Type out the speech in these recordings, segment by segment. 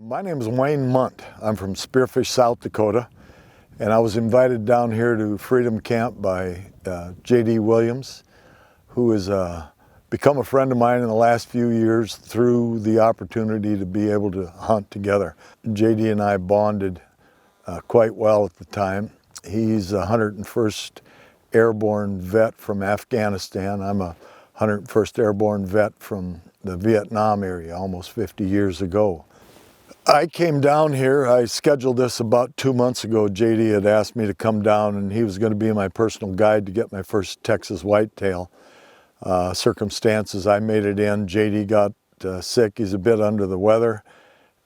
My name is Wayne Munt. I'm from Spearfish, South Dakota, and I was invited down here to Freedom Camp by J.D. Williams, who has become a friend of mine in the last few years through the opportunity to be able to hunt together. J.D. and I bonded quite well at the time. He's a 101st Airborne vet from Afghanistan. I'm a 101st Airborne vet from the Vietnam area almost 50 years ago. I came down here, I scheduled this about 2 months ago. JD had asked me to come down and he was going to be my personal guide to get my first Texas whitetail. Circumstances, I made it in. JD got sick, he's a bit under the weather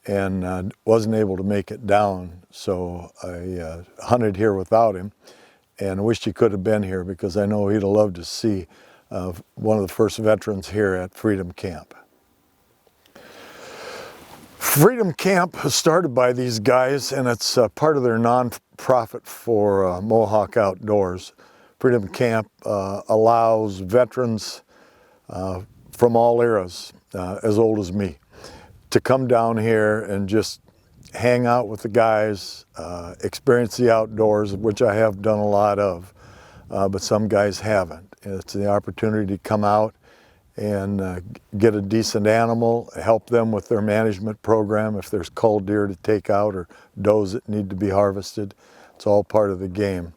and wasn't able to make it down. So I hunted here without him and wished he could have been here because I know he'd have loved to see one of the first veterans here at Freedom Camp. Freedom Camp was started by these guys, and it's part of their non-profit for Mohawk Outdoors. Freedom Camp allows veterans from all eras, as old as me, to come down here and just hang out with the guys, experience the outdoors, which I have done a lot of, but some guys haven't. It's the opportunity to come out and get a decent animal, help them with their management program if there's cull deer to take out or does that need to be harvested. It's all part of the game.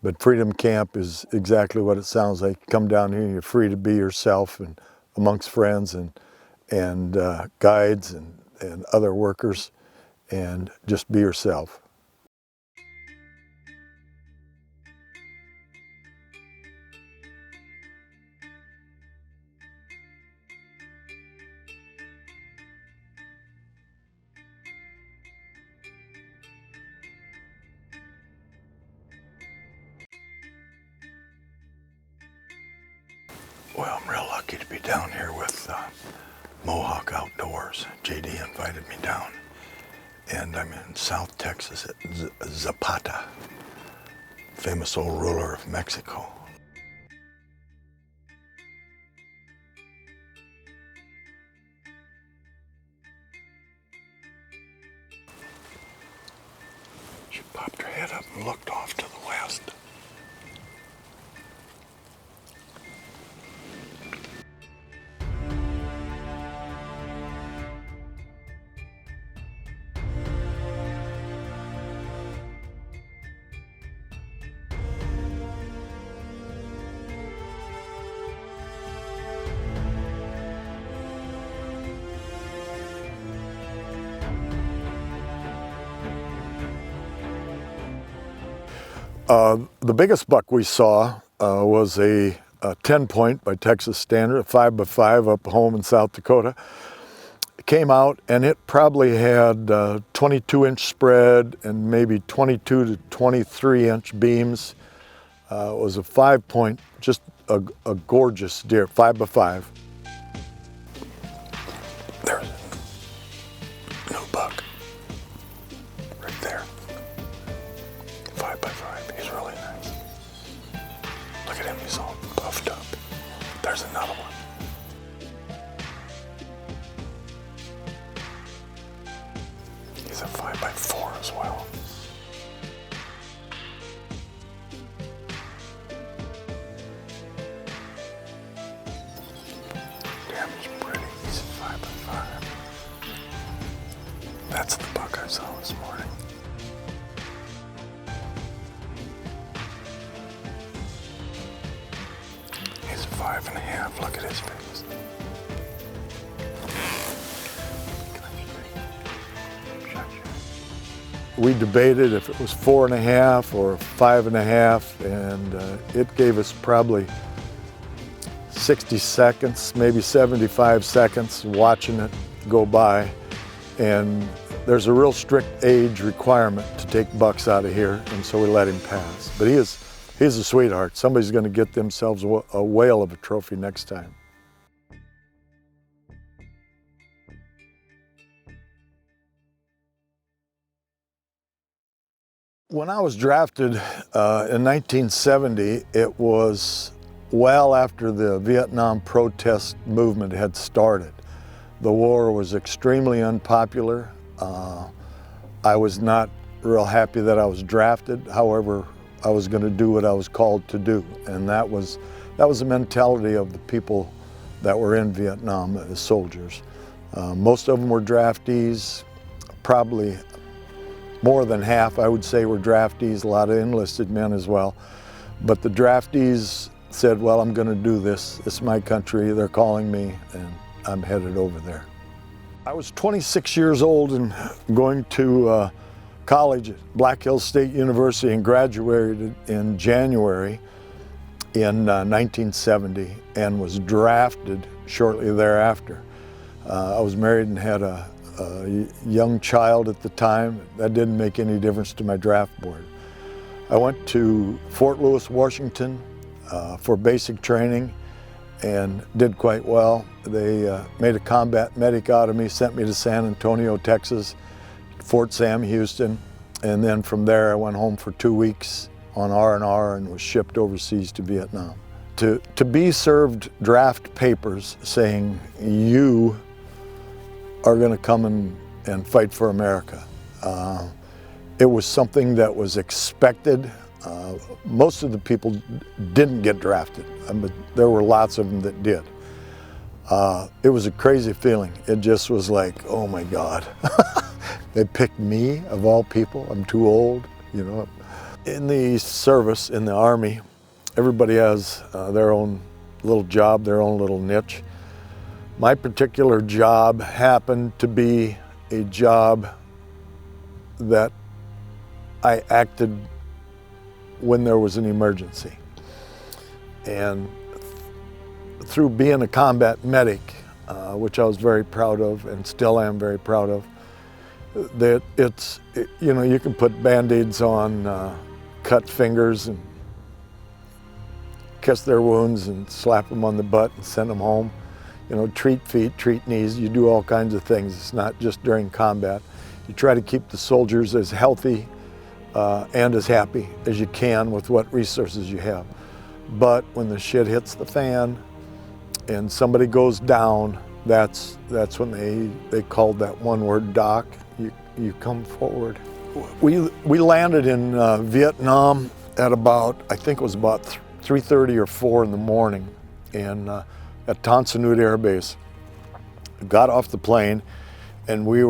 But Freedom Camp is exactly what it sounds like. Come down here and you're free to be yourself and amongst friends and guides and other workers, and just be yourself. Well, I'm real lucky to be down here with Mohawk Outdoors. JD invited me down, and I'm in South Texas at Zapata, famous old ruler of Mexico. She popped her head up and looked off to the west. The biggest buck we saw was a 10-point by Texas standard, a 5x5 up home in South Dakota. It came out and it probably had 22-inch spread and maybe 22 to 23-inch beams. It was a 5-point, just a gorgeous deer, 5x5. There's a new buck right there. 5x5. He's really nice. Look at him, he's all puffed up. There's another one. He's a 5x4 as well. Damn, he's pretty. He's a 5x5. That's the buck I saw this morning. He's 5.5. Look at his face. We debated if it was 4.5 or 5.5, and it gave us probably 60 seconds, maybe 75 seconds watching it go by. And there's a real strict age requirement to take bucks out of here, and so we let him pass. But he's a sweetheart. Somebody's going to get themselves a whale of a trophy next time. When I was drafted in 1970, it was well after the Vietnam protest movement had started. The war was extremely unpopular. I was not real happy that I was drafted. However, I was going to do what I was called to do, and that was the mentality of the people that were in Vietnam as soldiers. Most of them were draftees. Probably more than half, I would say, were draftees. A lot of enlisted men as well. But the draftees said, well, I'm going to do this. It's my country. They're calling me, and I'm headed over there. I was 26 years old and going to college at Black Hills State University and graduated in January in 1970 and was drafted shortly thereafter. I was married and had a young child at the time. That didn't make any difference to my draft board. I went to Fort Lewis, Washington for basic training and did quite well. They made a combat medic out of me, sent me to San Antonio, Texas, Fort Sam Houston, and then from there I went home for 2 weeks on R&R and was shipped overseas to Vietnam. To be served draft papers saying you are going to come and fight for America. It was something that was expected. Most of the people didn't get drafted, but there were lots of them that did. It was a crazy feeling. It just was like, oh my God. They picked me, of all people. I'm too old, you know. In the service, in the Army, everybody has their own little job, their own little niche. My particular job happened to be a job that I acted when there was an emergency. And through being a combat medic, which I was very proud of and still am very proud of, that you know, you can put Band-Aids on cut fingers and kiss their wounds and slap them on the butt and send them home. You know, treat feet, treat knees, you do all kinds of things. It's not just during combat. You try to keep the soldiers as healthy and as happy as you can with what resources you have. But when the shit hits the fan and somebody goes down, that's when they called that one word, doc. You come forward. We landed in Vietnam at about, I think it was about 3:30 or 4 in the morning, and at Tan Son Nhut Air Base. Got off the plane, and we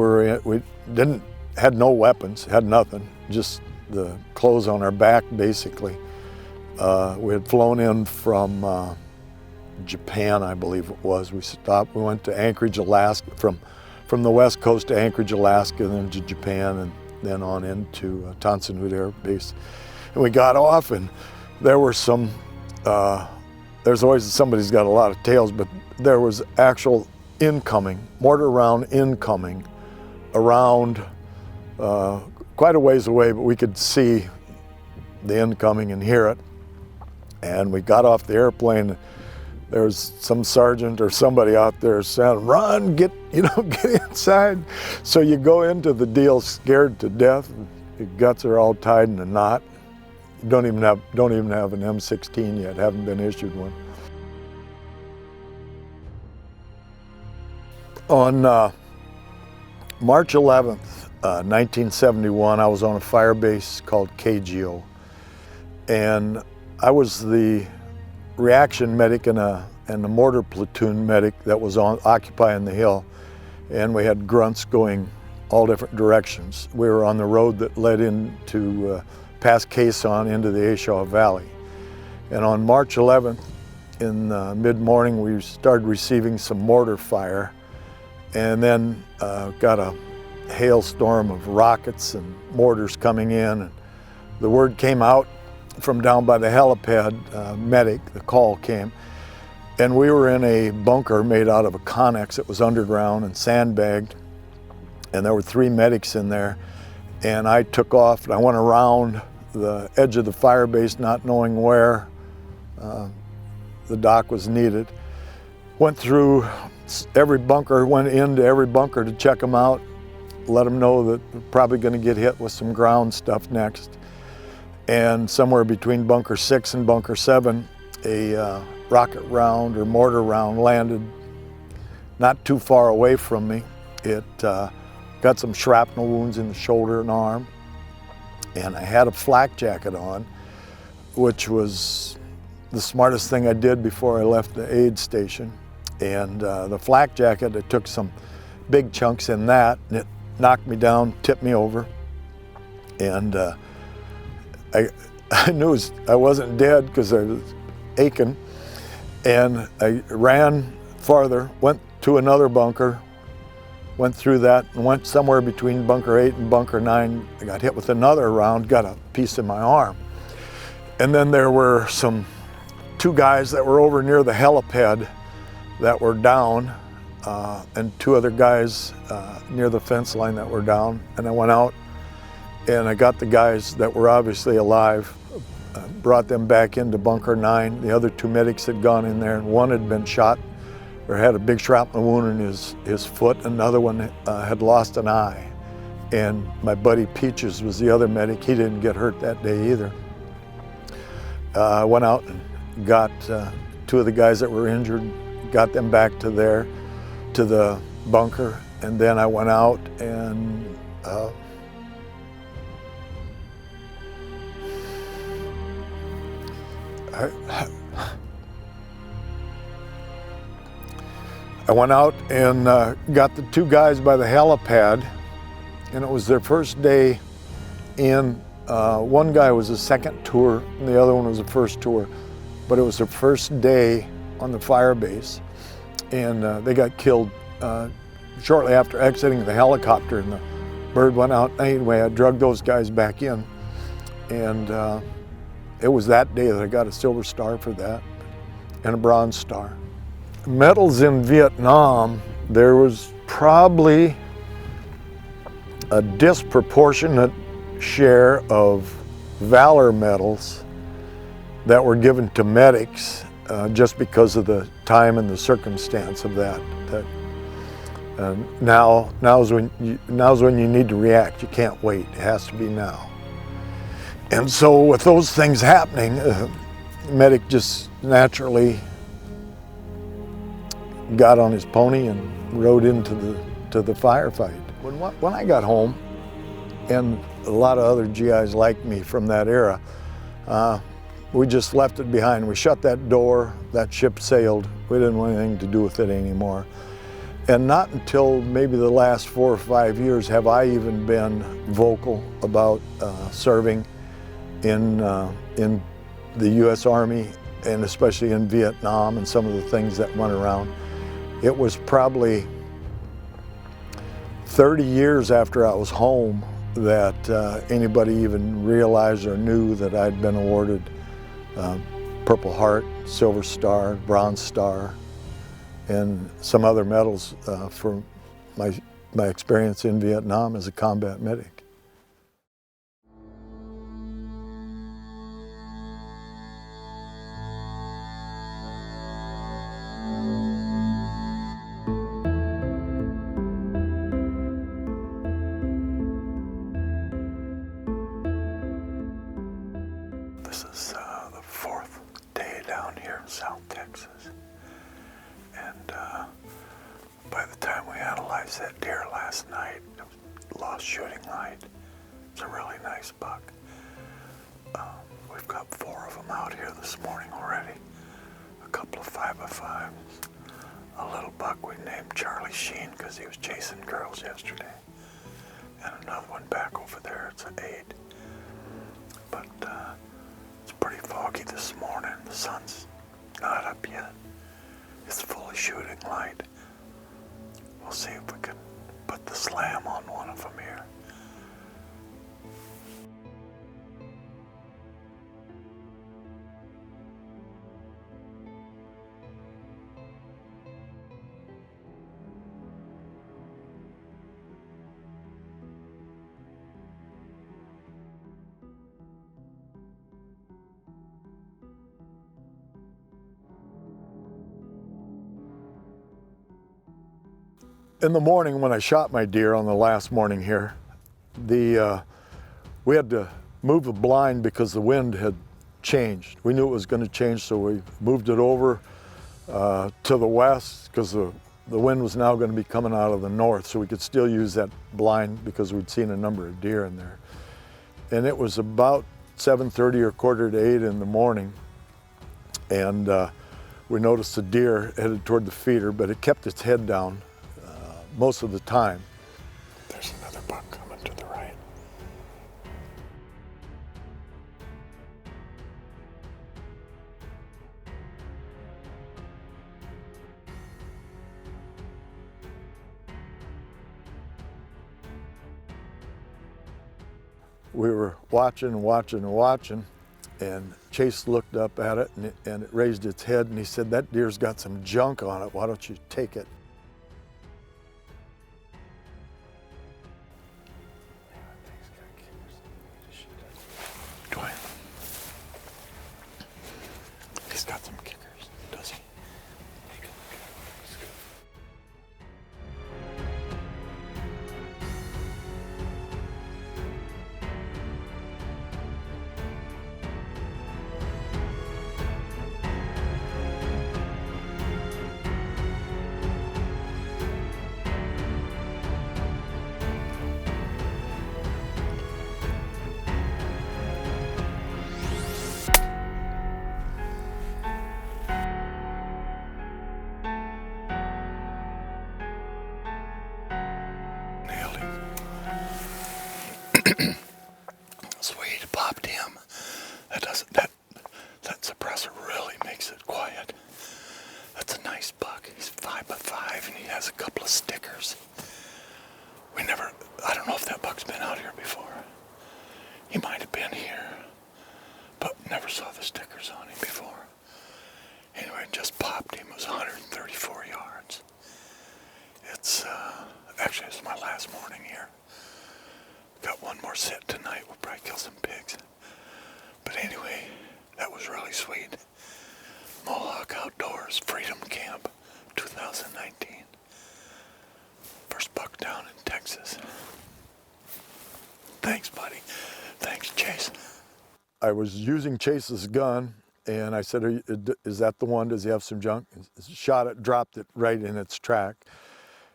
had no weapons, had nothing, just the clothes on our back basically. We had flown in from Japan, I believe it was. We stopped, we went to Anchorage, Alaska, from the west coast to Anchorage, Alaska, then to Japan, and then on into Tan Son Nhut Air Base. And we got off, and there were some, there's always somebody's got a lot of tales, but there was actual incoming, mortar round incoming around quite a ways away, but we could see the incoming and hear it. And we got off the airplane. There was some sergeant or somebody out there saying, run, get inside. So you go into the deal scared to death. Your guts are all tied in a knot. You don't even have an M16 yet, haven't been issued one. On March 11th, 1971, I was on a fire base called KGO, and I was the reaction medic and the mortar platoon medic that was occupying the hill, and we had grunts going all different directions. We were on the road that led into past Quai Son into the A Shau Valley. And on March 11th, in mid-morning, we started receiving some mortar fire, and then got a hailstorm of rockets and mortars coming in. And the word came out from down by the helipad, medic, the call came, and we were in a bunker made out of a Connex. It was underground and sandbagged, and there were 3 medics in there. And I took off and I went around the edge of the fire base, not knowing where the doc was needed. Went through every bunker, went into every bunker to check them out, let them know that we're probably going to get hit with some ground stuff next. And somewhere between bunker 6 and bunker 7, a rocket round or mortar round landed not too far away from me. It got some shrapnel wounds in the shoulder and arm, and I had a flak jacket on, which was the smartest thing I did before I left the aid station. And the flak jacket, I took some big chunks in that, and it knocked me down, tipped me over, and I knew I wasn't dead because I was aching, and I ran farther, went to another bunker, went through that, and went somewhere between bunker 8 and bunker 9. I got hit with another round, got a piece in my arm. And then there were two guys that were over near the helipad that were down, and 2 other guys near the fence line that were down. And I went out and I got the guys that were obviously alive, brought them back into bunker 9. The other 2 medics had gone in there, and one had been shot or had a big shrapnel wound in his foot. Another one had lost an eye. And my buddy Peaches was the other medic. He didn't get hurt that day either. I went out and got 2 of the guys that were injured, got them back to the bunker, and then I went out and I went out and got the 2 guys by the helipad, and it was their first day in. One guy was a second tour, and the other one was a first tour, but it was their first day on the fire base, and they got killed shortly after exiting the helicopter, and the bird went out. Anyway, I drugged those guys back in, and it was that day that I got a Silver Star for that, and a Bronze Star. Medals in Vietnam, there was probably a disproportionate share of Valor medals that were given to medics just because of the time and the circumstance of that. Now's when you need to react. You can't wait. It has to be now. And so with those things happening, medic just naturally got on his pony and rode into the firefight. When I got home, and a lot of other GIs like me from that era, we just left it behind. We shut that door, that ship sailed. We didn't want anything to do with it anymore. And not until maybe the last 4 or 5 years have I even been vocal about serving in the U.S. Army, and especially in Vietnam, and some of the things that went around. It was probably 30 years after I was home that anybody even realized or knew that I'd been awarded Purple Heart, Silver Star, Bronze Star, and some other medals for my experience in Vietnam as a combat medic. This is the 4th day down here in South Texas, and by the time we analyzed that deer last night, lost shooting light. It's a really nice buck. We've got 4 of them out here this morning already. A couple of 5x5s, a little buck we named Charlie Sheen because he was chasing girls yesterday, and another one back over there. It's an 8. But it's pretty foggy this morning. The sun's not up yet. It's fully shooting light. We'll see if we can put the slam on one of them here. In the morning when I shot my deer on the last morning here, we had to move the blind because the wind had changed. We knew it was going to change, so we moved it over to the west because the the wind was now going to be coming out of the north, so we could still use that blind because we'd seen a number of deer in there. And it was about 7:30 or 7:45 in the morning, and we noticed a deer headed toward the feeder, but it kept its head down most of the time. There's another buck coming to the right. We were watching and watching and watching, and Chase looked up at it, and it raised its head, and he said, "That deer's got some junk on it. Why don't you take it?" He's got some kickers, does he? Nailed him. Sweet, popped him. That suppressor really makes it quiet. That's a nice buck. He's 5x5 and he has a couple of stickers. I don't know if that buck's been out here before. He might have been here, but never saw the stickers on him before. Anyway, just popped him. It was 134 yards. Actually, it's my last morning here. Got one more sit tonight. We'll probably kill some pigs. But anyway, that was really sweet. Mohawk Outdoors Freedom Camp 2019. First buck down in Texas. Thanks, buddy. Thanks, Chase. I was using Chase's gun, and I said, "Is that the one? Does he have some junk?" Shot it, dropped it right in its track.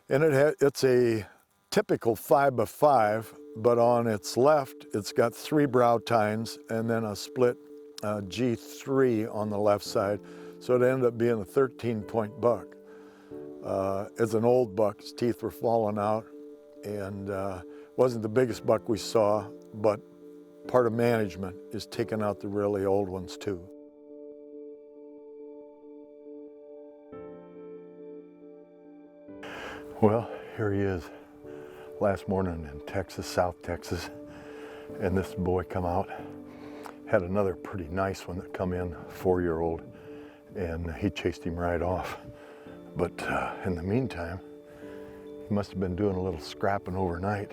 And it's a typical 5x5, but on its left, it's got 3 brow tines and then a split G3 on the left side. So it ended up being a 13-point buck. It's an old buck. His teeth were falling out, and wasn't the biggest buck we saw, but part of management is taking out the really old ones too. Well, here he is, last morning in Texas, South Texas, and this boy come out, had another pretty nice one that come in, 4-year-old, and he chased him right off. But in the meantime, he must have been doing a little scrapping overnight.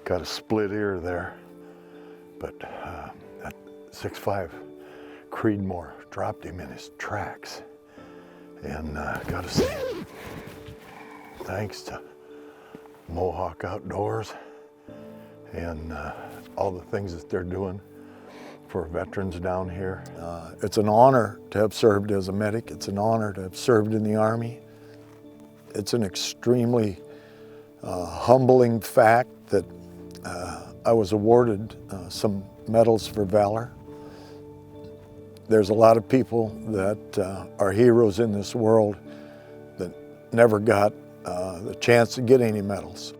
Got a split ear there, but that 6'5" Creedmoor dropped him in his tracks, and gotta say, thanks to Mohawk Outdoors and all the things that they're doing for veterans down here. It's an honor to have served as a medic. It's an honor to have served in the Army. It's an extremely humbling fact that I was awarded some medals for valor. There's a lot of people that are heroes in this world that never got the chance to get any medals.